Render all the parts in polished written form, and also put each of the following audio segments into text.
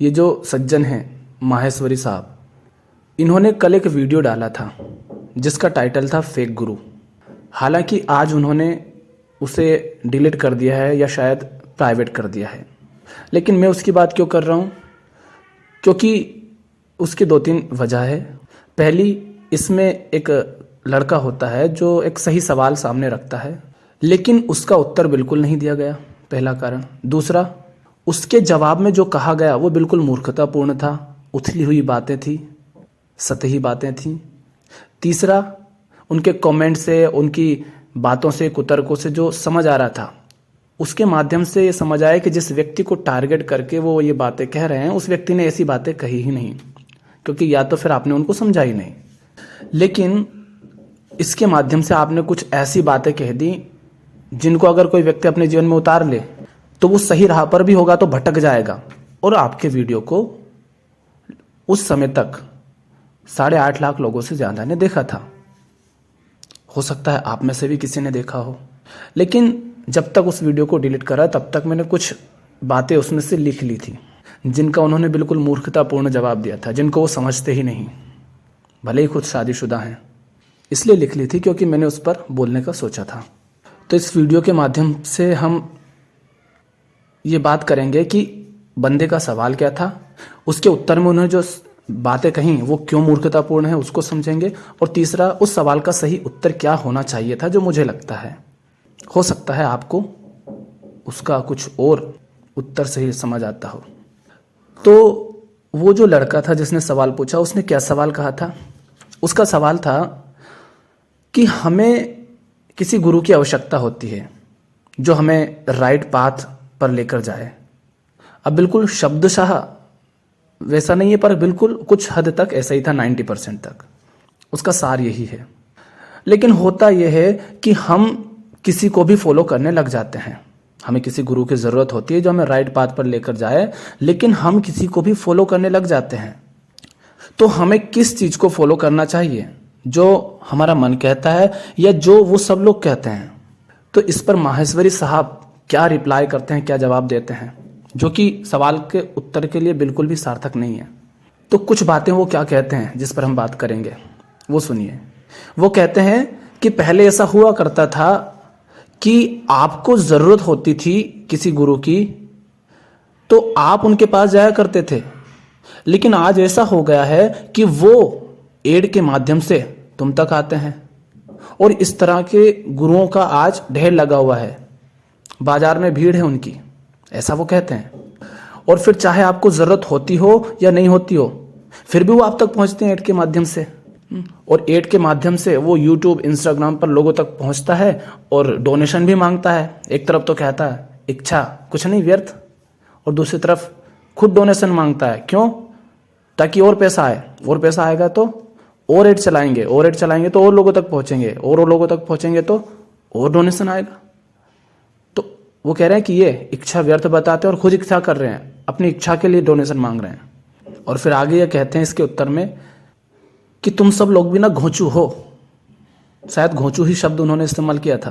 ये जो सज्जन हैं माहेश्वरी साहब, इन्होंने कल एक वीडियो डाला था जिसका टाइटल था फेक गुरु। हालांकि आज उन्होंने उसे डिलीट कर दिया है या शायद प्राइवेट कर दिया है, लेकिन मैं उसकी बात क्यों कर रहा हूँ? क्योंकि उसकी 2-3 वजह है। पहली, इसमें एक लड़का होता है जो एक सही सवाल सामने रखता है लेकिन उसका उत्तर बिल्कुल नहीं दिया गया, पहला कारण। दूसरा, उसके जवाब में जो कहा गया वो बिल्कुल मूर्खतापूर्ण था, उथली हुई बातें थी, सतही बातें थी। तीसरा, उनके कमेंट से, उनकी बातों से, कुतर्कों से जो समझ आ रहा था, उसके माध्यम से ये समझ आया कि जिस व्यक्ति को टारगेट करके वो ये बातें कह रहे हैं उस व्यक्ति ने ऐसी बातें कही ही नहीं, क्योंकि या तो फिर आपने उनको समझा ही नहीं। लेकिन इसके माध्यम से आपने कुछ ऐसी बातें कह दी जिनको अगर कोई व्यक्ति अपने जीवन में उतार ले तो वो सही राह पर भी होगा तो भटक जाएगा। और आपके वीडियो को उस समय तक 8.5 लाख लोगों से ज्यादा ने देखा था। हो सकता है आप में से भी किसी ने देखा हो, लेकिन जब तक उस वीडियो को डिलीट करा तब तक मैंने कुछ बातें उसमें से लिख ली थी जिनका उन्होंने बिल्कुल मूर्खतापूर्ण जवाब दिया था, जिनको वो समझते ही नहीं, भले ही खुद शादीशुदा हैं। इसलिए लिख ली थी क्योंकि मैंने उस पर बोलने का सोचा था। तो इस वीडियो के माध्यम से हम ये बात करेंगे कि बंदे का सवाल क्या था, उसके उत्तर में उन्होंने जो बातें कही वो क्यों मूर्खतापूर्ण है उसको समझेंगे, और तीसरा, उस सवाल का सही उत्तर क्या होना चाहिए था जो मुझे लगता है। हो सकता है आपको उसका कुछ और उत्तर सही समझ आता हो। तो वो जो लड़का था जिसने सवाल पूछा, उसने क्या सवाल कहा था? उसका सवाल था कि हमें किसी गुरु की आवश्यकता होती है जो हमें राइट पाथ पर लेकर जाए। अब बिल्कुल शब्दशः वैसा नहीं है, पर बिल्कुल कुछ हद तक ऐसा ही था, 90% तक उसका सार यही है। लेकिन होता यह है कि हम किसी को भी फॉलो करने लग जाते हैं। हमें किसी गुरु की जरूरत होती है जो हमें राइट पाथ पर लेकर जाए, लेकिन हम किसी को भी फॉलो करने लग जाते हैं। तो हमें किस चीज को फॉलो करना चाहिए? जो हमारा मन कहता है या जो वो सब लोग कहते हैं? तो इस पर माहेश्वरी साहब क्या रिप्लाई करते हैं, क्या जवाब देते हैं, जो कि सवाल के उत्तर के लिए बिल्कुल भी सार्थक नहीं है। तो कुछ बातें वो क्या कहते हैं जिस पर हम बात करेंगे, वो सुनिए। वो कहते हैं कि पहले ऐसा हुआ करता था कि आपको जरूरत होती थी किसी गुरु की तो आप उनके पास जाया करते थे, लेकिन आज ऐसा हो गया है कि वो एड के माध्यम से तुम तक आते हैं, और इस तरह के गुरुओं का आज ढेर लगा हुआ है, बाजार में भीड़ है उनकी, ऐसा वो कहते हैं। और फिर चाहे आपको जरूरत होती हो या नहीं होती हो, फिर भी वो आप तक पहुंचते हैं एड के माध्यम से। और एड के माध्यम से वो यूट्यूब, इंस्टाग्राम पर लोगों तक पहुंचता है और डोनेशन भी मांगता है। एक तरफ तो कहता है इच्छा कुछ नहीं व्यर्थ, और दूसरी तरफ खुद डोनेशन मांगता है। क्यों? ताकि और पैसा आए, और पैसा आएगा तो और एड चलाएंगे, और एड चलाएंगे तो और लोगों तक पहुंचेंगे, और लोगों तक पहुंचेंगे तो और डोनेशन आएगा। तो वो कह रहे हैं कि ये इच्छा व्यर्थ बताते हैं और खुद इच्छा कर रहे हैं, अपनी इच्छा के लिए डोनेशन मांग रहे हैं। और फिर आगे ये कहते हैं इसके उत्तर में कि तुम सब लोग भी ना घोंचू हो। शायद घोंचू ही शब्द उन्होंने इस्तेमाल किया था,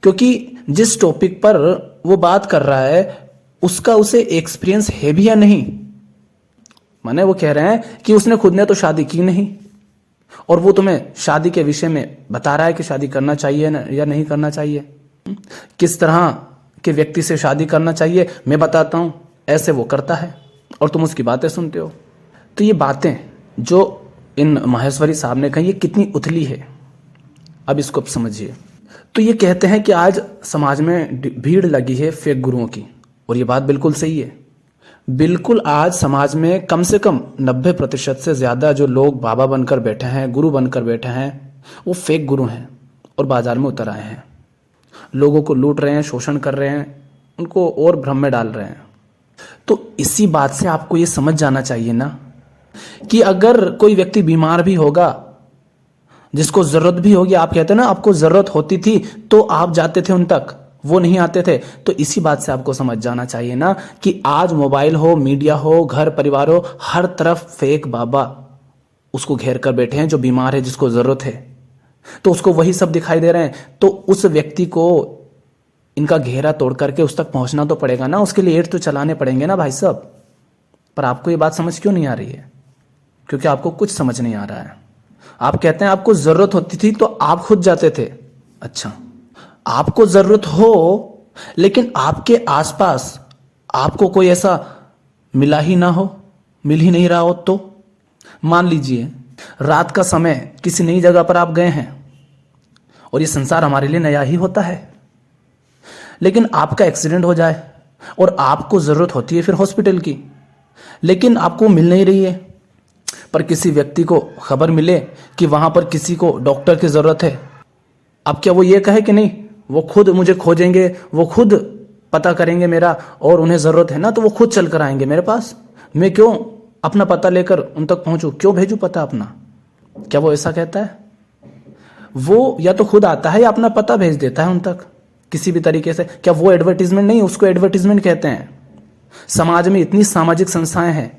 क्योंकि जिस टॉपिक पर वो बात कर रहा है उसका उसे एक्सपीरियंस है भी या नहीं। माने वो कह रहे हैं कि उसने खुद ने तो शादी की नहीं, और वो तुम्हें शादी के विषय में बता रहा है कि शादी करना चाहिए या नहीं करना चाहिए, किस तरह के व्यक्ति से शादी करना चाहिए मैं बताता हूं, ऐसे वो करता है और तुम उसकी बातें सुनते हो। तो ये बातें जो इन माहेश्वरी साहब ने कही, ये कितनी उथली है, अब इसको समझिए। तो ये कहते हैं कि आज समाज में भीड़ लगी है फेक गुरुओं की, और ये बात बिल्कुल सही है। बिल्कुल आज समाज में कम से कम 90% से ज्यादा जो लोग बाबा बनकर बैठे हैं, गुरु बनकर बैठे हैं, वो फेक गुरु हैं और बाजार में उतर आए हैं। लोगों को लूट रहे हैं, शोषण कर रहे हैं, उनको और भ्रम में डाल रहे हैं। तो इसी बात से आपको ये समझ जाना चाहिए ना कि अगर कोई व्यक्ति बीमार भी होगा, जिसको जरूरत भी होगी, आप कहते हैं ना आपको जरूरत होती थी तो आप जाते थे उन तक, वो नहीं आते थे। तो इसी बात से आपको समझ जाना चाहिए ना कि आज मोबाइल हो, मीडिया हो, घर परिवार हो, हर तरफ फेक बाबा उसको घेर कर बैठे हैं जो बीमार है, जिसको जरूरत है, तो उसको वही सब दिखाई दे रहे हैं। तो उस व्यक्ति को इनका घेरा तोड़ करके उस तक पहुंचना तो पड़ेगा ना, उसके लिए एड तो चलाने पड़ेंगे ना भाई साहब। पर आपको ये बात समझ क्यों नहीं आ रही है? क्योंकि आपको कुछ समझ नहीं आ रहा है। आप कहते हैं आपको जरूरत होती थी तो आप खुद जाते थे। अच्छा, आपको जरूरत हो लेकिन आपके आसपास आपको कोई ऐसा मिला ही ना हो, मिल ही नहीं रहा हो तो? मान लीजिए रात का समय किसी नई जगह पर आप गए हैं और ये संसार हमारे लिए नया ही होता है, लेकिन आपका एक्सीडेंट हो जाए और आपको जरूरत होती है फिर हॉस्पिटल की, लेकिन आपको मिल नहीं रही है। पर किसी व्यक्ति को खबर मिले कि वहां पर किसी को डॉक्टर की जरूरत है, अब क्या वो ये कहे कि नहीं, वो खुद मुझे खोजेंगे, वो खुद पता करेंगे मेरा, और उन्हें जरूरत है ना तो वो खुद चल कर आएंगे मेरे पास, मैं क्यों अपना पता लेकर उन तक पहुंचूं, क्यों भेजूं पता अपना? क्या वो ऐसा कहता है? वो या तो खुद आता है या अपना पता भेज देता है उन तक किसी भी तरीके से। क्या वो एडवर्टीजमेंट नहीं? उसको एडवर्टीजमेंट कहते हैं। समाज में इतनी सामाजिक संस्थाएं हैं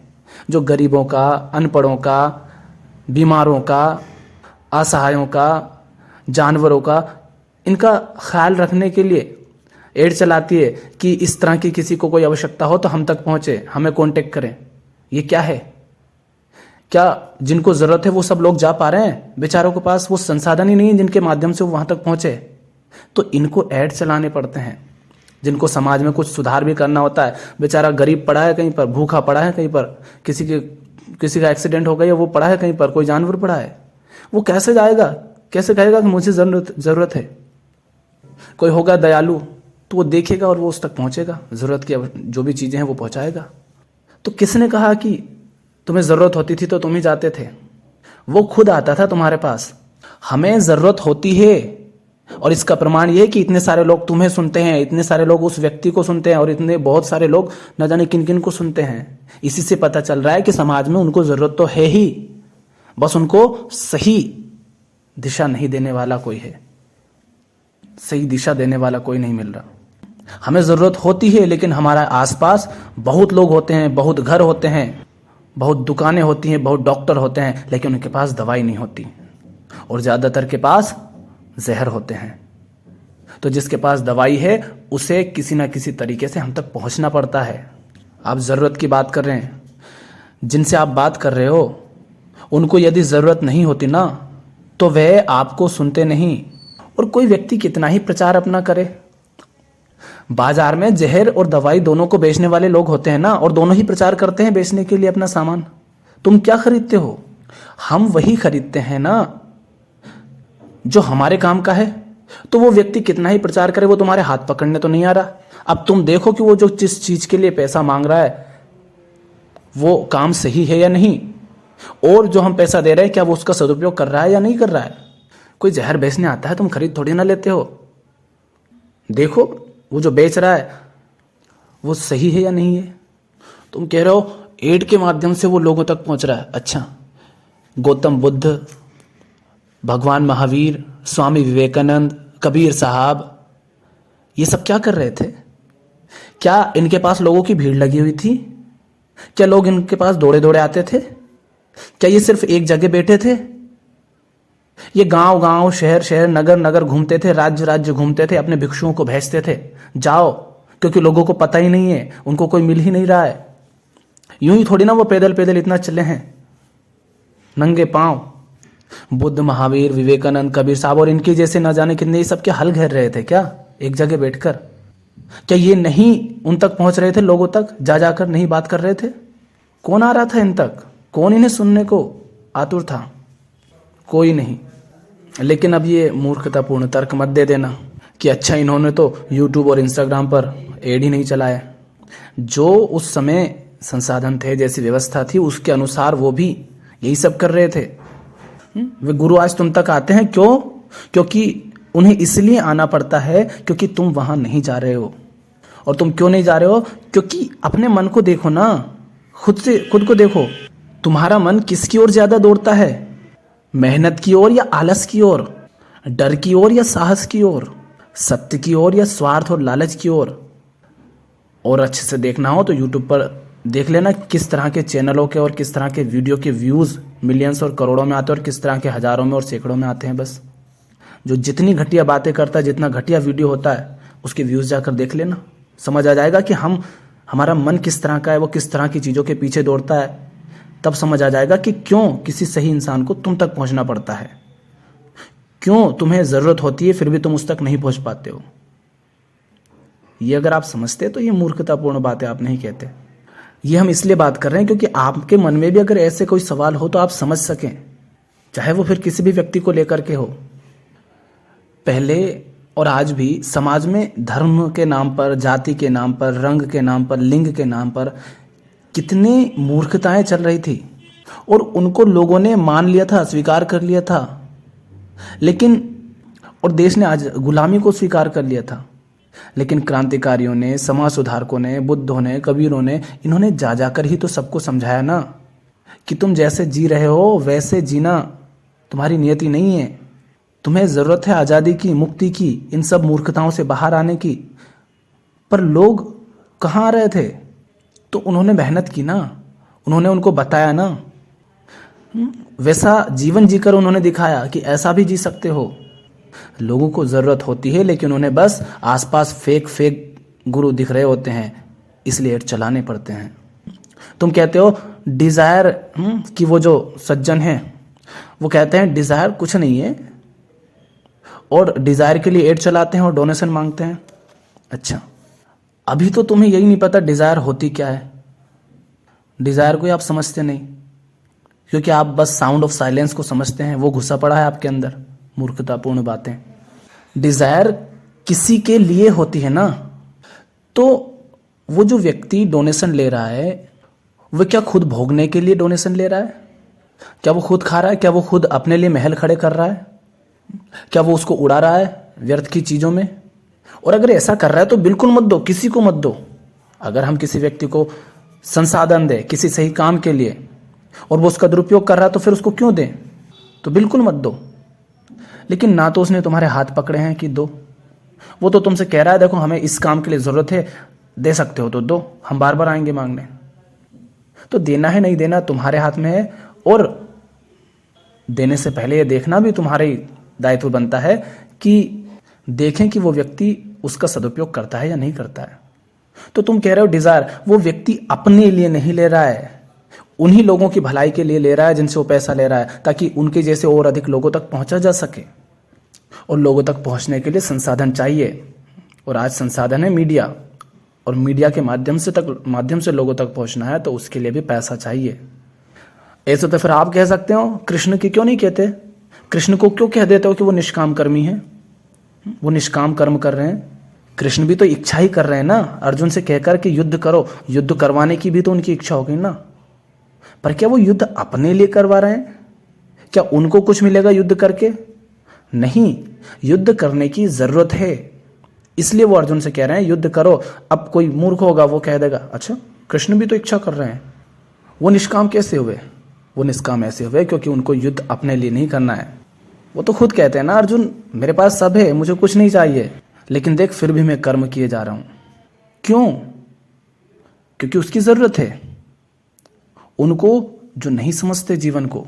जो गरीबों का, अनपढ़ों का, बीमारों का, असहायों का, जानवरों का, इनका ख्याल रखने के लिए एड चलाती है कि इस तरह की किसी को कोई आवश्यकता हो तो हम तक पहुंचे, हमें कांटेक्ट करें। ये क्या है? क्या जिनको जरूरत है वो सब लोग जा पा रहे हैं? बेचारों के पास वो संसाधन ही नहीं है जिनके माध्यम से वो वहां तक पहुंचे। तो इनको ऐड चलाने पड़ते हैं। जिनको समाज में कुछ सुधार भी करना होता है, बेचारा गरीब पड़ा है कहीं पर, भूखा पड़ा है कहीं पर, किसी का एक्सीडेंट हो गया, वो पड़ा है कहीं पर, कोई जानवर पड़ा है, वो कैसे जाएगा? कैसे कहेगा कि मुझे जरूरत है? कोई होगा दयालु तो वो देखेगा और वो उस तक पहुंचेगा, जरूरत की जो भी चीजें हैं वो पहुंचाएगा। तो किसने कहा कि तुम्हें जरूरत होती थी तो तुम ही जाते थे? वो खुद आता था तुम्हारे पास। हमें जरूरत होती है, और इसका प्रमाण यह है कि इतने सारे लोग तुम्हें सुनते हैं, इतने सारे लोग उस व्यक्ति को सुनते हैं, और इतने बहुत सारे लोग न जाने किन किन को सुनते हैं। इसी से पता चल रहा है कि समाज में उनको जरूरत तो है ही, बस उनको सही दिशा नहीं देने वाला कोई है, सही दिशा देने वाला कोई नहीं मिल रहा। हमें जरूरत होती है लेकिन हमारा आसपास बहुत लोग होते हैं, बहुत घर होते हैं, बहुत दुकानें होती हैं, बहुत डॉक्टर होते हैं, लेकिन उनके पास दवाई नहीं होती, और ज्यादातर के पास जहर होते हैं। तो जिसके पास दवाई है उसे किसी ना किसी तरीके से हम तक पहुंचना पड़ता है। आप जरूरत की बात कर रहे हैं, जिनसे आप बात कर रहे हो उनको यदि जरूरत नहीं होती ना तो वह आपको सुनते नहीं। और कोई व्यक्ति कितना ही प्रचार अपना करे, बाजार में जहर और दवाई दोनों को बेचने वाले लोग होते हैं ना, और दोनों ही प्रचार करते हैं बेचने के लिए अपना सामान। तुम क्या खरीदते हो? हम वही खरीदते हैं ना जो हमारे काम का है। तो वो व्यक्ति कितना ही प्रचार करे, वो तुम्हारे हाथ पकड़ने तो नहीं आ रहा। अब तुम देखो कि वो जो जिस चीज के लिए पैसा मांग रहा है वो काम सही है या नहीं, और जो हम पैसा दे रहे हैं क्या वो उसका सदुपयोग कर रहा है या नहीं कर रहा है। कोई जहर बेचने आता है, तुम खरीद थोड़ी ना लेते हो। देखो वो जो बेच रहा है वो सही है या नहीं है। तुम कह रहे हो एड के माध्यम से वो लोगों तक पहुंच रहा है। अच्छा, गौतम बुद्ध, भगवान महावीर, स्वामी विवेकानंद, कबीर साहब, ये सब क्या कर रहे थे? क्या इनके पास लोगों की भीड़ लगी हुई थी? क्या लोग इनके पास दौड़े दौड़े आते थे? क्या ये सिर्फ एक जगह बैठे थे? ये गांव गांव, शहर शहर, नगर नगर घूमते थे, राज्य राज्य घूमते थे, अपने भिक्षुओं को भेजते थे जाओ, क्योंकि लोगों को पता ही नहीं है, उनको कोई मिल ही नहीं रहा है। यूं ही थोड़ी ना वो पैदल पैदल इतना चले हैं नंगे पांव। बुद्ध, महावीर, विवेकानंद, कबीर साहब और इनके जैसे न जाने कितने, ये सब क्या हल घेर रहे थे क्या एक जगह बैठकर? क्या ये नहीं उन तक पहुंच रहे थे, लोगों तक जा जाकर नहीं बात कर रहे थे? कौन आ रहा था इन तक? कौन इन्हें सुनने को आतुर था? कोई नहीं। लेकिन अब ये मूर्खतापूर्ण तर्क मत दे देना कि अच्छा इन्होंने तो यूट्यूब और इंस्टाग्राम पर एड ही नहीं चलाया। जो उस समय संसाधन थे, जैसी व्यवस्था थी, उसके अनुसार वो भी यही सब कर रहे थे। वे गुरु आज तुम तक आते हैं क्यों? क्योंकि उन्हें इसलिए आना पड़ता है क्योंकि तुम वहां नहीं जा रहे हो। और तुम क्यों नहीं जा रहे हो? क्योंकि अपने मन को देखो ना, खुद को देखो। तुम्हारा मन किसकी ओर ज्यादा दौड़ता है? मेहनत की ओर या आलस की ओर? डर की ओर या साहस की ओर? सत्य की ओर या स्वार्थ और लालच की ओर? और अच्छे से देखना हो तो यूट्यूब पर देख लेना किस तरह के चैनलों के और किस तरह के वीडियो के व्यूज मिलियंस और करोड़ों में आते हैं और किस तरह के हजारों में और सैकड़ों में आते हैं। बस जो जितनी घटिया बातें करता है, जितना घटिया वीडियो होता है, उसके व्यूज जाकर देख लेना, समझ आ जाएगा कि हम हमारा मन किस तरह का है, वो किस तरह की चीज़ों के पीछे दौड़ता है, तब समझ आ जाएगा कि क्यों किसी सही इंसान को तुम तक पहुंचना पड़ता है, क्यों तुम्हें ज़रूरत होती है फिर भी तुम उस तक नहीं पहुंच पाते हो। ये अगर आप समझते तो ये मूर्खतापूर्ण बातें आप नहीं कहते। ये हम इसलिए बात कर रहे हैं क्योंकि आपके मन में भी अगर ऐसे कोई सवाल हो तो आप समझ सकें, चाहे वो फिर किसी भी व्यक्ति को लेकर के हो। पहले और आज भी समाज में धर्म के नाम पर, जाति के नाम पर, रंग के नाम पर, लिंग के नाम पर कितनी मूर्खताएं चल रही थी और उनको लोगों ने मान लिया था, स्वीकार कर लिया था। लेकिन और देश ने आज गुलामी को स्वीकार कर लिया था। लेकिन क्रांतिकारियों ने, समाज सुधारकों ने, बुद्धों ने, कबीरों ने, इन्होंने जा जाकर ही तो सबको समझाया ना कि तुम जैसे जी रहे हो वैसे जीना तुम्हारी नियति नहीं है। तुम्हें ज़रूरत है आज़ादी की, मुक्ति की, इन सब मूर्खताओं से बाहर आने की। पर लोग कहाँ आ रहे थे? तो उन्होंने मेहनत की ना, उन्होंने उनको बताया ना, वैसा जीवन जीकर उन्होंने दिखाया कि ऐसा भी जी सकते हो। लोगों को ज़रूरत होती है लेकिन उन्हें बस आसपास फेक गुरु दिख रहे होते हैं, इसलिए एड चलाने पड़ते हैं। तुम कहते हो डिज़ायर कि वो जो सज्जन हैं वो कहते हैं डिज़ायर कुछ नहीं है और डिज़ायर के लिए एड चलाते हैं और डोनेशन मांगते हैं। अच्छा, अभी तो तुम्हें यही नहीं पता डिज़ायर होती क्या है। डिज़ायर को आप समझते नहीं क्योंकि आप बस साउंड ऑफ साइलेंस को समझते हैं, वो घुसा पड़ा है आपके अंदर। मूर्खतापूर्ण बातें। डिज़ायर किसी के लिए होती है ना, तो वो जो व्यक्ति डोनेशन ले रहा है वो क्या खुद भोगने के लिए डोनेशन ले रहा है? क्या वो खुद खा रहा है? क्या वो खुद अपने लिए महल खड़े कर रहा है? क्या वो उसको उड़ा रहा है व्यर्थ की चीज़ों में? और अगर ऐसा कर रहा है तो बिल्कुल मत दो, किसी को मत दो। अगर हम किसी व्यक्ति को संसाधन दें किसी सही काम के लिए और वो उसका दुरुपयोग कर रहा है तो फिर उसको क्यों दें? तो बिल्कुल मत दो। लेकिन ना तो उसने तुम्हारे हाथ पकड़े हैं कि दो, वो तो तुमसे कह रहा है देखो हमें इस काम के लिए ज़रूरत है, दे सकते हो तो दो, हम बार बार आएंगे मांगने। तो देना है नहीं देना तुम्हारे हाथ में है, और देने से पहले ये देखना भी तुम्हारे दायित्व बनता है कि देखें कि वो व्यक्ति उसका सदुपयोग करता है या नहीं करता है। तो तुम कह रहे हो डिज़ायर, वो व्यक्ति अपने लिए नहीं ले रहा है, उन्हीं लोगों की भलाई के लिए ले रहा है जिनसे वो पैसा ले रहा है, ताकि उनके जैसे और अधिक लोगों तक पहुंचा जा सके। और लोगों तक पहुंचने के लिए संसाधन चाहिए, और आज संसाधन है मीडिया, और मीडिया के माध्यम से लोगों तक पहुंचना है तो उसके लिए भी पैसा चाहिए। ऐसे तो फिर आप कह सकते हो कृष्ण की क्यों नहीं कहते? कृष्ण को क्यों कह देते हो कि वो निष्काम कर्मी है? वो निष्काम कर्म कर रहे हैं। कृष्ण भी तो इच्छा ही कर रहे हैं ना, अर्जुन से कहकर कि युद्ध करो, युद्ध करवाने की भी तो उनकी इच्छा हो गई ना। पर क्या वो युद्ध अपने लिए करवा रहे हैं? क्या उनको कुछ मिलेगा युद्ध करके? नहीं, युद्ध करने की जरूरत है, इसलिए वो अर्जुन से कह रहे हैं युद्ध करो। अब कोई मूर्ख होगा वो कह देगा अच्छा कृष्ण भी तो इच्छा कर रहे हैं, वो निष्काम कैसे हुए? वो निष्काम ऐसे हुए क्योंकि उनको युद्ध अपने लिए नहीं करना है। वो तो खुद कहते हैं ना अर्जुन मेरे पास सब है, मुझे कुछ नहीं चाहिए, लेकिन देख फिर भी मैं कर्म किए जा रहा हूं। क्यों? क्योंकि उसकी जरूरत है। उनको जो नहीं समझते जीवन को,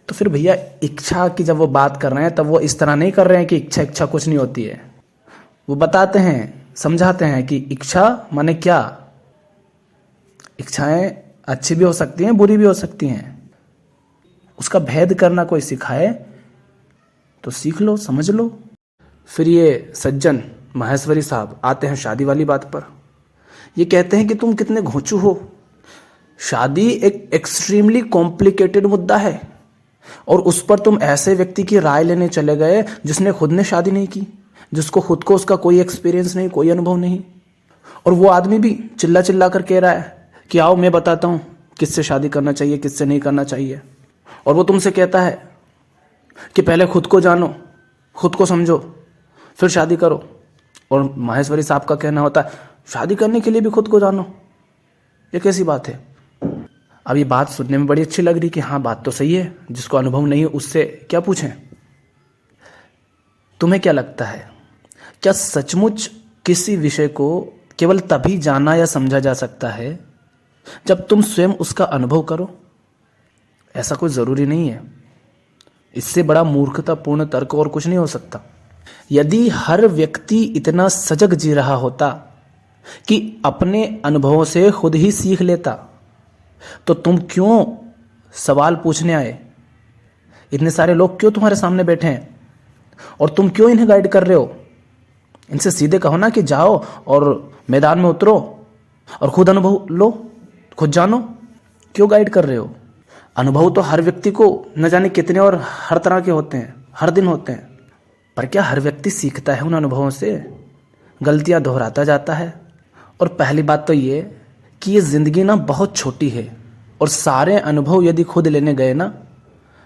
तो फिर भैया इच्छा की जब वो बात कर रहे हैं तब वो इस तरह नहीं कर रहे हैं कि इच्छा कुछ नहीं होती है। वो बताते हैं, समझाते हैं कि इच्छा माने क्या। इच्छाएं अच्छी भी हो सकती हैं, बुरी भी हो सकती हैं। उसका भेद करना कोई सिखाए तो सीख लो, समझ लो। फिर ये सज्जन माहेश्वरी साहब आते हैं शादी वाली बात पर। ये कहते हैं कि तुम कितने घोंचू हो, शादी एक एक्सट्रीमली कॉम्प्लिकेटेड मुद्दा है और उस पर तुम ऐसे व्यक्ति की राय लेने चले गए जिसने खुद ने शादी नहीं की, जिसको खुद को उसका कोई एक्सपीरियंस नहीं, कोई अनुभव नहीं। और वो आदमी भी चिल्ला चिल्ला कर कह रहा है कि आओ मैं बताता हूं किससे शादी करना चाहिए, किससे नहीं करना चाहिए। और वो तुमसे कहता है कि पहले खुद को जानो, खुद को समझो, फिर शादी करो। और माहेश्वरी साहब का कहना होता है शादी करने के लिए भी खुद को जानो। ये कैसी बात है? अब ये बात सुनने में बड़ी अच्छी लग रही कि हाँ बात तो सही है, जिसको अनुभव नहीं है उससे क्या पूछें। तुम्हें क्या लगता है, क्या सचमुच किसी विषय को केवल तभी जाना या समझा जा सकता है जब तुम स्वयं उसका अनुभव करो? ऐसा कोई जरूरी नहीं है। इससे बड़ा मूर्खतापूर्ण तर्क और कुछ नहीं हो सकता। यदि हर व्यक्ति इतना सजग जी रहा होता कि अपने अनुभवों से खुद ही सीख लेता, तो तुम क्यों सवाल पूछने आए? इतने सारे लोग क्यों तुम्हारे सामने बैठे हैं और तुम क्यों इन्हें गाइड कर रहे हो? इनसे सीधे कहो ना कि जाओ और मैदान में उतरो और खुद अनुभव लो, खुद जानो। क्यों गाइड कर रहे हो? अनुभव तो हर व्यक्ति को न जाने कितने और हर तरह के होते हैं, हर दिन होते हैं, पर क्या हर व्यक्ति सीखता है उन अनुभवों से? गलतियां दोहराता जाता है। और पहली बात तो ये कि ये ज़िंदगी ना बहुत छोटी है, और सारे अनुभव यदि खुद लेने गए ना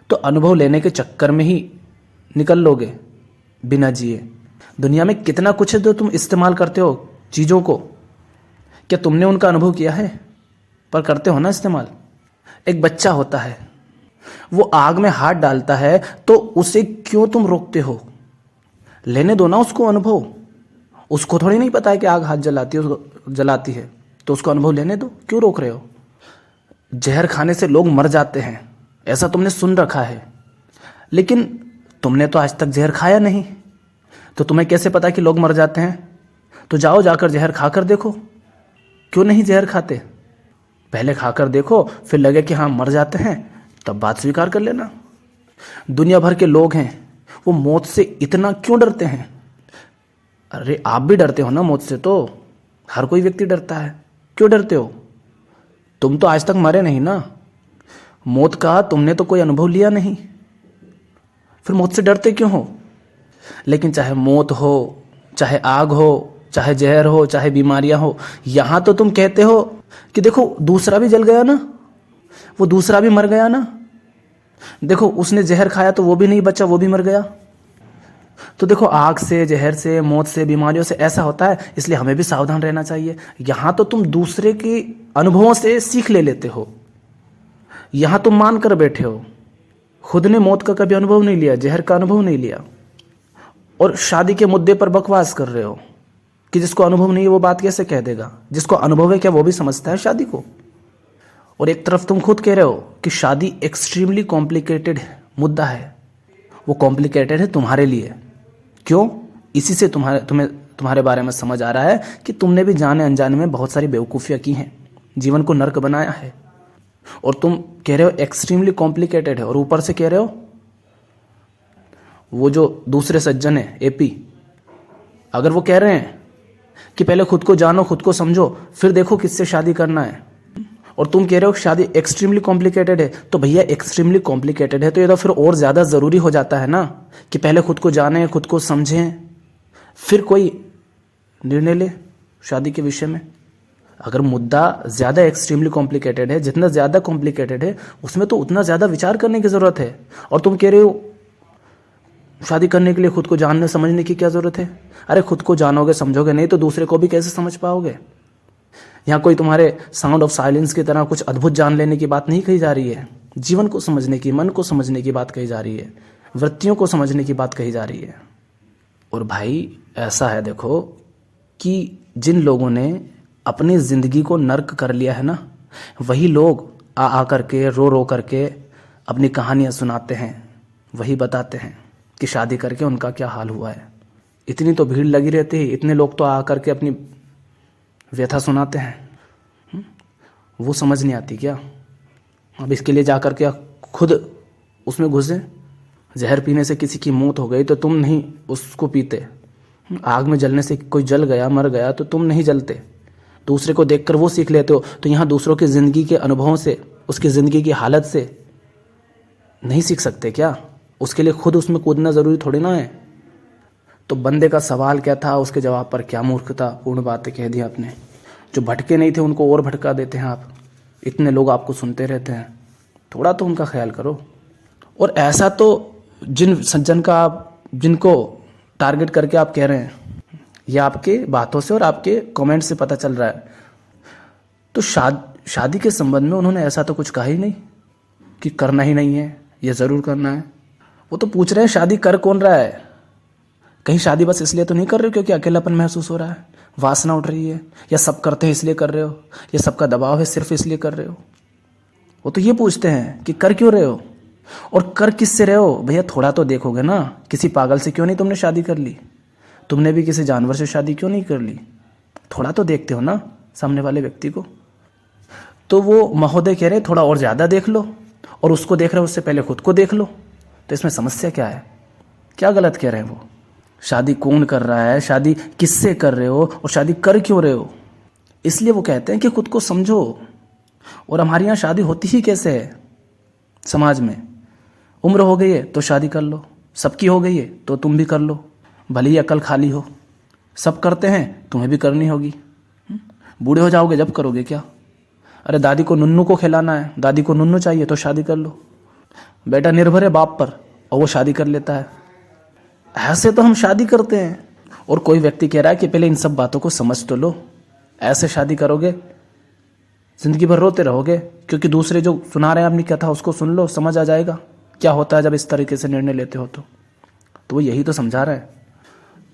तो अनुभव लेने के चक्कर में ही निकल लोगे बिना जिए। दुनिया में कितना कुछ है जो तुम इस्तेमाल करते हो चीज़ों को, क्या तुमने उनका अनुभव किया है? पर करते हो ना इस्तेमाल। एक बच्चा होता है, वो आग में हाथ डालता है तो उसे क्यों तुम रोकते हो? लेने दो ना उसको अनुभव। उसको थोड़ी नहीं पता है कि आग हाथ जलाती है, तो उसको अनुभव लेने दो। क्यों रोक रहे हो? जहर खाने से लोग मर जाते हैं, ऐसा तुमने सुन रखा है, लेकिन तुमने तो आज तक जहर खाया नहीं, तो तुम्हें कैसे पता कि लोग मर जाते हैं? तो जाओ, जाकर जहर खाकर देखो। क्यों नहीं जहर खाते? पहले खाकर देखो, फिर लगे कि हाँ मर जाते हैं, तब बात स्वीकार कर लेना। दुनिया भर के लोग हैं, वो मौत से इतना क्यों डरते हैं? अरे आप भी डरते हो ना मौत से, तो हर कोई व्यक्ति डरता है। क्यों डरते हो? तुम तो आज तक मरे नहीं ना। मौत का तुमने तो कोई अनुभव लिया नहीं, फिर मौत से डरते क्यों हो? लेकिन चाहे मौत हो, चाहे आग हो, चाहे जहर हो, चाहे बीमारियां हो, यहां तो तुम कहते हो कि देखो दूसरा भी जल गया ना, वो दूसरा भी मर गया ना, देखो उसने जहर खाया तो वो भी नहीं बचा, वो भी मर गया। तो देखो आग से, जहर से, मौत से, बीमारियों से ऐसा होता है, इसलिए हमें भी सावधान रहना चाहिए। यहां तो तुम दूसरे के अनुभवों से सीख ले लेते हो, यहां तुम मान कर बैठे हो। खुद ने मौत का कभी अनुभव नहीं लिया, जहर का अनुभव नहीं लिया, और शादी के मुद्दे पर बकवास कर रहे हो कि जिसको अनुभव नहीं है वो बात कैसे कह देगा? जिसको अनुभव है क्या वो भी समझता है शादी को? और एक तरफ तुम खुद कह रहे हो कि शादी एक्सट्रीमली कॉम्प्लिकेटेड मुद्दा है। वो कॉम्प्लिकेटेड है तुम्हारे लिए। क्यों? इसी से तुम्हारे बारे में समझ आ रहा है कि तुमने भी जाने अनजाने में बहुत सारी बेवकूफ़ियाँ की हैं, जीवन को नर्क बनाया है। और तुम कह रहे हो एक्सट्रीमली कॉम्प्लिकेटेड है, और ऊपर से कह रहे हो वो जो दूसरे सज्जन है एपी, अगर वो कह रहे हैं कि पहले खुद को जानो, खुद को समझो, फिर देखो किससे शादी करना है, और तुम कह रहे हो शादी एक्सट्रीमली कॉम्प्लिकेटेड है, तो भैया एक्सट्रीमली कॉम्प्लिकेटेड है तो ये तो फिर और ज़्यादा ज़रूरी हो जाता है ना कि पहले खुद को जानें, खुद को समझें, फिर कोई निर्णय ले शादी के विषय में। अगर मुद्दा ज़्यादा एक्सट्रीमली कॉम्प्लिकेटेड है, जितना ज़्यादा कॉम्प्लिकेटेड है उसमें तो उतना ज़्यादा विचार करने की ज़रूरत है, और तुम कह रहे हो शादी करने के लिए खुद को जानने समझने की क्या ज़रूरत है? अरे खुद को जानोगे समझोगे नहीं तो दूसरे को भी कैसे समझ पाओगे? यहाँ कोई तुम्हारे साउंड ऑफ साइलेंस की तरह कुछ अद्भुत जान लेने की बात नहीं कही जा रही है। जीवन को समझने की, मन को समझने की बात कही जा रही है, वृत्तियों को समझने की बात कही जा रही है। और भाई ऐसा है देखो कि जिन लोगों ने अपनी ज़िंदगी को नर्क कर लिया है ना, वही लोग आ करके, रो रो करके अपनी कहानियाँ सुनाते हैं, वही बताते हैं कि शादी करके उनका क्या हाल हुआ है। इतनी तो भीड़ लगी रहती है, इतने लोग तो आ करके अपनी व्यथा सुनाते हैं। वो समझ नहीं आती क्या? अब इसके लिए जा कर के खुद उसमें घुसे। जहर पीने से किसी की मौत हो गई तो तुम नहीं उसको पीते, आग में जलने से कोई जल गया, मर गया तो तुम नहीं जलते, दूसरे को देखकर वो सीख लेते हो। तो यहाँ दूसरों की ज़िंदगी के अनुभवों से, उसकी ज़िंदगी की हालत से नहीं सीख सकते क्या? उसके लिए खुद उसमें कूदना ज़रूरी थोड़ी ना है। तो बंदे का सवाल क्या था, उसके जवाब पर क्या मूर्खतापूर्ण बातें कह दी आपने। जो भटके नहीं थे उनको और भटका देते हैं आप। इतने लोग आपको सुनते रहते हैं, थोड़ा तो उनका ख्याल करो। और ऐसा तो जिन सज्जन का आप, जिनको टारगेट करके आप कह रहे हैं, ये आपके बातों से और आपके कमेंट से पता चल रहा है। तो शादी के संबंध में उन्होंने ऐसा तो कुछ कहा ही नहीं कि करना ही नहीं है, ये ज़रूर करना है। वो तो पूछ रहे हैं शादी कर कौन रहा है? कहीं शादी बस इसलिए तो नहीं कर रहे हो क्योंकि अकेलापन महसूस हो रहा है, वासना उठ रही है, या सब करते हैं इसलिए कर रहे हो, या सबका दबाव है सिर्फ इसलिए कर रहे हो? वो तो ये पूछते हैं कि कर क्यों रहे हो और कर किससे रहे हो। भैया थोड़ा तो देखोगे ना, किसी पागल से क्यों नहीं तुमने शादी कर ली? तुमने भी किसी जानवर से शादी क्यों नहीं कर ली? थोड़ा तो देखते हो ना सामने वाले व्यक्ति को। तो वो महोदय कह रहे हैं थोड़ा और ज़्यादा देख लो, और उसको देख रहे हो उससे पहले खुद को देख लो। तो इसमें समस्या क्या है? क्या गलत कह रहे हैं वो? शादी कौन कर रहा है, शादी किससे कर रहे हो, और शादी कर क्यों रहे हो? इसलिए वो कहते हैं कि खुद को समझो। और हमारे यहाँ शादी होती ही कैसे है समाज में? उम्र हो गई है तो शादी कर लो, सबकी हो गई है तो तुम भी कर लो, भले ही अकल खाली हो। सब करते हैं, तुम्हें भी करनी होगी। बूढ़े हो जाओगे जब करोगे क्या? अरे दादी को नुन्नू को खिलाना है, दादी को नुन्नू चाहिए तो शादी कर लो। बेटा निर्भर है बाप पर और वो शादी कर लेता है। ऐसे तो हम शादी करते हैं। और कोई व्यक्ति कह रहा है कि पहले इन सब बातों को समझ तो लो, ऐसे शादी करोगे जिंदगी भर रोते रहोगे। क्योंकि दूसरे जो सुना रहे हैं अपनी कथा उसको सुन लो, समझ आ जाएगा क्या होता है जब इस तरीके से निर्णय लेते हो। तो वो यही तो समझा रहा है।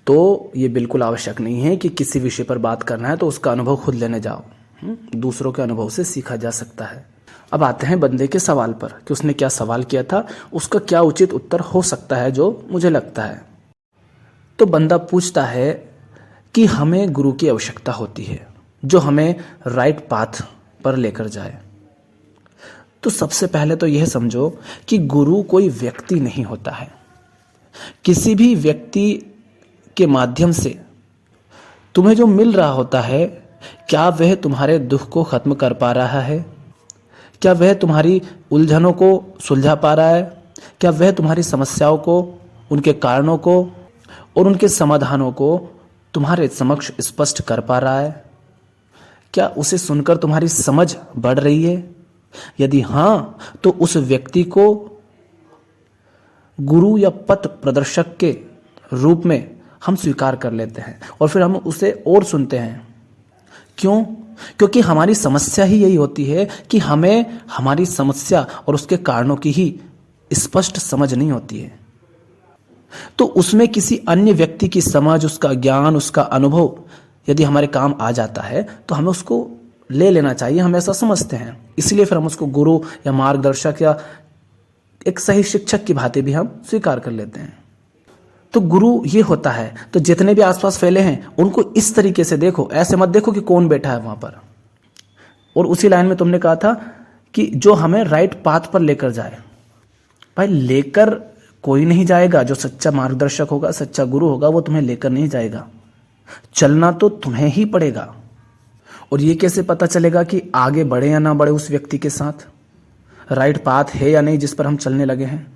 तो ये बिल्कुल आवश्यक नहीं है कि किसी विषय पर बात करना है तो उसका अनुभव खुद लेने जाओ। दूसरों के अनुभव से सीखा जा सकता है। अब आते हैं बंदे के सवाल पर कि उसने क्या सवाल किया था, उसका क्या उचित उत्तर हो सकता है जो मुझे लगता है। तो बंदा पूछता है कि हमें गुरु की आवश्यकता होती है जो हमें राइट पाथ पर लेकर जाए। तो सबसे पहले तो यह समझो कि गुरु कोई व्यक्ति नहीं होता है। किसी भी व्यक्ति के माध्यम से तुम्हें जो मिल रहा होता है, क्या वह तुम्हारे दुख को खत्म कर पा रहा है? क्या वह तुम्हारी उलझनों को सुलझा पा रहा है? क्या वह तुम्हारी समस्याओं को, उनके कारणों को और उनके समाधानों को तुम्हारे समक्ष स्पष्ट कर पा रहा है? क्या उसे सुनकर तुम्हारी समझ बढ़ रही है? यदि हाँ, तो उस व्यक्ति को गुरु या पथ प्रदर्शक के रूप में हम स्वीकार कर लेते हैं और फिर हम उसे और सुनते हैं। क्यों? क्योंकि हमारी समस्या ही यही होती है कि हमें हमारी समस्या और उसके कारणों की ही स्पष्ट समझ नहीं होती है। तो उसमें किसी अन्य व्यक्ति की समझ, उसका ज्ञान, उसका अनुभव यदि हमारे काम आ जाता है तो हमें उसको ले लेना चाहिए। हम ऐसा समझते हैं, इसलिए फिर हम उसको गुरु या मार्गदर्शक या एक सही शिक्षक की भांति भी हम स्वीकार कर लेते हैं। तो गुरु ये होता है। तो जितने भी आसपास फैले हैं उनको इस तरीके से देखो, ऐसे मत देखो कि कौन बैठा है वहां पर। और उसी लाइन में तुमने कहा था कि जो हमें राइट पाथ पर लेकर जाए। भाई लेकर कोई नहीं जाएगा। जो सच्चा मार्गदर्शक होगा, सच्चा गुरु होगा, वो तुम्हें लेकर नहीं जाएगा। चलना तो तुम्हें ही पड़ेगा। और ये कैसे पता चलेगा कि आगे बढ़े या ना बढ़े उस व्यक्ति के साथ, राइट पाथ है या नहीं जिस पर हम चलने लगे हैं?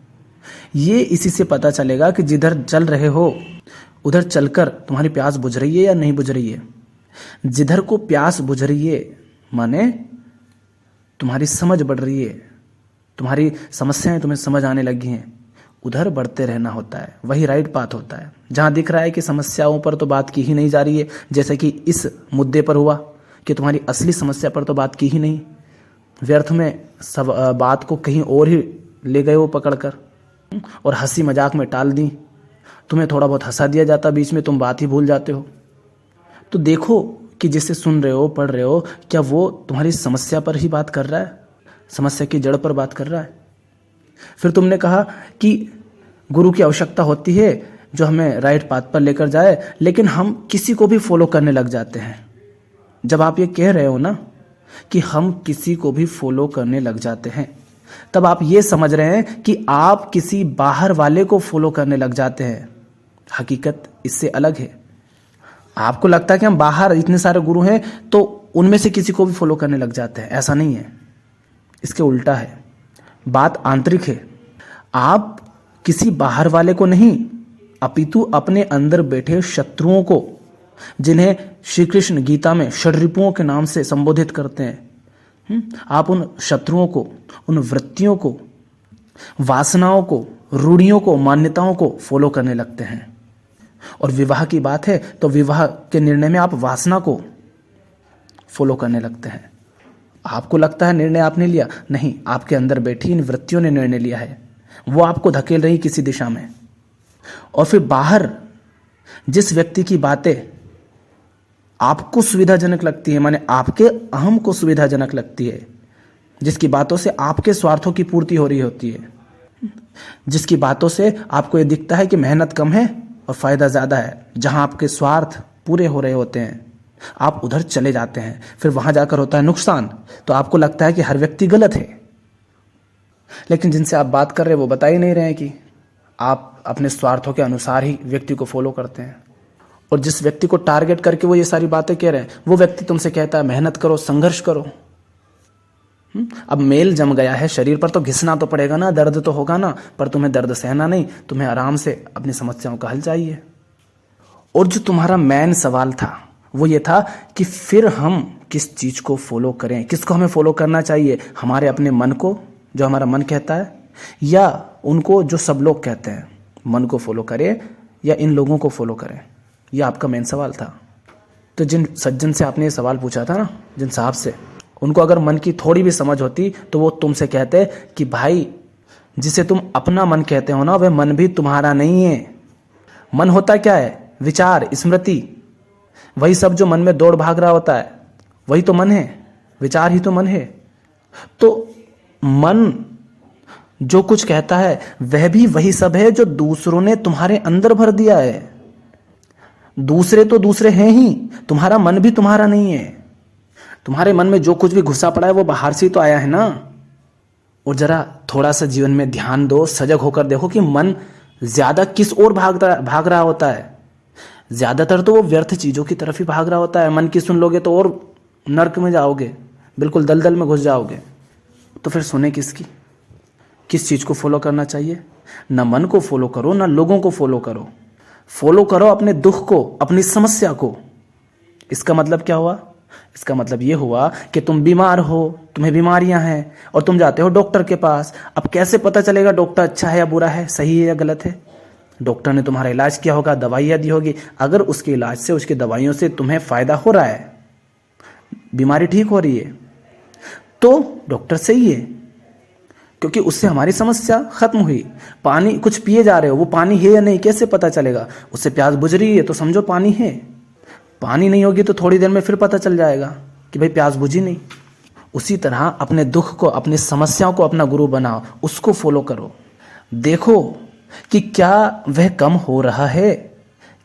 ये इसी से पता चलेगा कि जिधर चल रहे हो उधर चलकर तुम्हारी प्यास बुझ रही है या नहीं बुझ रही है। जिधर को प्यास बुझ रही है माने तुम्हारी समझ बढ़ रही है, तुम्हारी समस्याएं तुम्हें समझ आने लगी हैं, उधर बढ़ते रहना होता है। वही राइट पाथ होता है। जहां दिख रहा है कि समस्याओं पर तो बात की ही नहीं जा रही है, जैसे कि इस मुद्दे पर हुआ कि तुम्हारी असली समस्या पर तो बात की ही नहीं, व्यर्थ में सब बात को कहीं और ही ले गए वो पकड़कर और हंसी मजाक में टाल दी। तुम्हें थोड़ा बहुत हंसा दिया जाता, बीच में तुम बात ही भूल जाते हो। तो देखो कि जिसे सुन रहे हो, पढ़ रहे हो, क्या वो तुम्हारी समस्या पर ही बात कर रहा है, समस्या की जड़ पर बात कर रहा है? फिर तुमने कहा कि गुरु की आवश्यकता होती है जो हमें राइट पाथ पर लेकर जाए, लेकिन हम किसी को भी फॉलो करने लग जाते हैं। जब आप ये कह रहे हो ना कि हम किसी को भी फॉलो करने लग जाते हैं, तब आप ये समझ रहे हैं कि आप किसी बाहर वाले को फॉलो करने लग जाते हैं। हकीकत इससे अलग है। आपको लगता है कि हम बाहर इतने सारे गुरु हैं तो उनमें से किसी को भी फॉलो करने लग जाते हैं। ऐसा नहीं है, इसके उल्टा है। बात आंतरिक है। आप किसी बाहर वाले को नहीं, अपितु अपने अंदर बैठे शत्रुओं को, जिन्हें श्री कृष्ण गीता में षड्रिपुओं के नाम से संबोधित करते हैं, आप उन शत्रुओं को, उन वृत्तियों को, वासनाओं को, रूढ़ियों को, मान्यताओं को फॉलो करने लगते हैं। और विवाह की बात है तो विवाह के निर्णय में आप वासना को फॉलो करने लगते हैं। आपको लगता है निर्णय आपने लिया, नहीं, आपके अंदर बैठी इन वृत्तियों ने निर्णय लिया है। वो आपको धकेल रही किसी दिशा में। और फिर बाहर जिस व्यक्ति की बातें आपको सुविधाजनक लगती है, माने आपके अहम को सुविधाजनक लगती है, जिसकी बातों से आपके स्वार्थों की पूर्ति हो रही होती है, जिसकी बातों से आपको ये दिखता है कि मेहनत कम है और फायदा ज्यादा है, जहां आपके स्वार्थ पूरे हो रहे होते हैं, आप उधर चले जाते हैं, फिर वहां जाकर होता है नुकसान। तो आपको लगता है कि हर व्यक्ति गलत है, लेकिन जिनसे आप बात कर रहे हैं वो बता ही नहीं रहे हैं कि आप अपने स्वार्थों के अनुसार ही व्यक्ति को फॉलो करते हैं। और जिस व्यक्ति को टारगेट करके वो ये सारी बातें कह रहे हैं, वो व्यक्ति तुमसे कहता है मेहनत करो, संघर्ष करो। अब मेल जम गया है शरीर पर तो घिसना तो पड़ेगा ना, दर्द तो होगा ना, पर तुम्हें दर्द सहना नहीं, तुम्हें आराम से अपनी समस्याओं का हल चाहिए। और जो तुम्हारा मेन सवाल था वो ये था कि फिर हम किस चीज को फॉलो करें, किसको हमें फॉलो करना चाहिए, हमारे अपने मन को जो हमारा मन कहता है, या उनको जो सब लोग कहते हैं। मन को फॉलो करें या इन लोगों को फॉलो करें, यह आपका मेन सवाल था। तो जिन सज्जन से आपने ये सवाल पूछा था ना, जिन साहब से, उनको अगर मन की थोड़ी भी समझ होती तो वो तुमसे कहते कि भाई जिसे तुम अपना मन कहते हो ना, वह मन भी तुम्हारा नहीं है। मन होता क्या है? विचार, स्मृति, वही सब जो मन में दौड़ भाग रहा होता है वही तो मन है, विचार ही तो मन है। तो मन जो कुछ कहता है वह भी वही सब है जो दूसरों ने तुम्हारे अंदर भर दिया है। दूसरे तो दूसरे हैं ही, तुम्हारा मन भी तुम्हारा नहीं है। तुम्हारे मन में जो कुछ भी घुसा पड़ा है वो बाहर से ही तो आया है ना। और जरा थोड़ा सा जीवन में ध्यान दो, सजग होकर देखो कि मन ज्यादा किस ओर भाग रहा होता है। ज्यादातर तो वो व्यर्थ चीजों की तरफ ही भाग रहा होता है। मन की सुन लोगे तो और नर्क में जाओगे, बिल्कुल दलदल में घुस जाओगे। तो फिर सुने किसकी? किस चीज को फॉलो करना चाहिए? ना मन को फॉलो करो, ना लोगों को फॉलो करो। फॉलो करो अपने दुख को, अपनी समस्या को। इसका मतलब क्या हुआ? इसका मतलब ये हुआ कि तुम बीमार हो, तुम्हें बीमारियां हैं और तुम जाते हो डॉक्टर के पास। अब कैसे पता चलेगा डॉक्टर अच्छा है या बुरा है, सही है या गलत है? डॉक्टर ने तुम्हारा इलाज किया होगा, दवाइयां दी होगी। अगर उसके इलाज से, उसकी दवाइयों से तुम्हें फायदा हो रहा है, बीमारी ठीक हो रही है, तो डॉक्टर सही है, क्योंकि उससे हमारी समस्या खत्म हुई। पानी कुछ पिए जा रहे हो, वो पानी है या नहीं कैसे पता चलेगा? उससे प्यास बुझ रही है तो समझो पानी है। पानी नहीं होगी तो थोड़ी देर में फिर पता चल जाएगा कि भाई प्यास बुझी नहीं। उसी तरह अपने दुख को, अपनी समस्याओं को अपना गुरु बनाओ, उसको फॉलो करो। देखो कि क्या वह कम हो रहा है,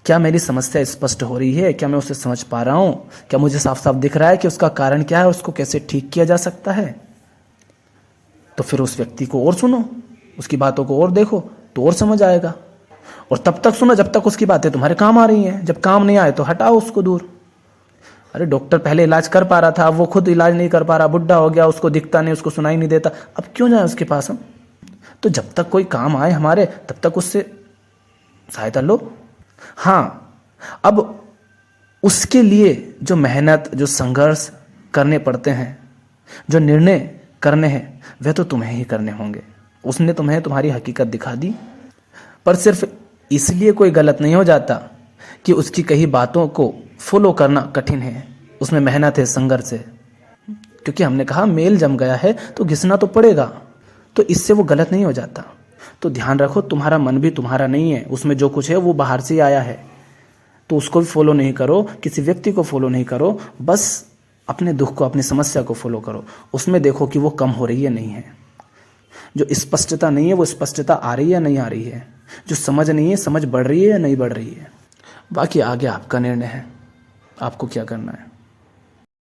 क्या मेरी समस्या स्पष्ट हो रही है, क्या मैं उसे समझ पा रहा हूं, क्या मुझे साफ साफ दिख रहा है कि उसका कारण क्या है, उसको कैसे ठीक किया जा सकता है। तो फिर उस व्यक्ति को और सुनो, उसकी बातों को और देखो तो और समझ आएगा। और तब तक सुनो जब तक उसकी बातें तुम्हारे काम आ रही हैं। जब काम नहीं आए तो हटाओ उसको दूर। अरे डॉक्टर पहले इलाज कर पा रहा था, अब वो खुद इलाज नहीं कर पा रहा, बुढ़ा हो गया, उसको दिखता नहीं, उसको सुनाई नहीं देता, अब क्यों जाए उसके पास हम? तो जब तक कोई काम आए हमारे, तब तक उससे सहायता लो। हाँ, अब उसके लिए जो मेहनत, जो संघर्ष करने पड़ते हैं, जो निर्णय करने हैं, वह तो तुम्हें ही करने होंगे। उसने तुम्हें तुम्हारी हकीकत दिखा दी, पर सिर्फ इसलिए कोई गलत नहीं हो जाता कि उसकी कही बातों को फॉलो करना कठिन है, उसमें मेहनत है, संघर्ष है। क्योंकि हमने कहा मेल जम गया है तो घिसना तो पड़ेगा, तो इससे वो गलत नहीं हो जाता। तो ध्यान रखो, तुम्हारा मन भी तुम्हारा नहीं है, उसमें जो कुछ है वो बाहर से आया है। तो उसको भी फॉलो नहीं करो, किसी व्यक्ति को फॉलो नहीं करो, बस अपने दुख को, अपनी समस्या को फॉलो करो। उसमें देखो कि वो कम हो रही है नहीं है, जो स्पष्टता नहीं है वो स्पष्टता आ रही है नहीं आ रही है, जो समझ नहीं है समझ बढ़ रही है या नहीं बढ़ रही है। बाकी आगे आपका निर्णय है, आपको क्या करना है।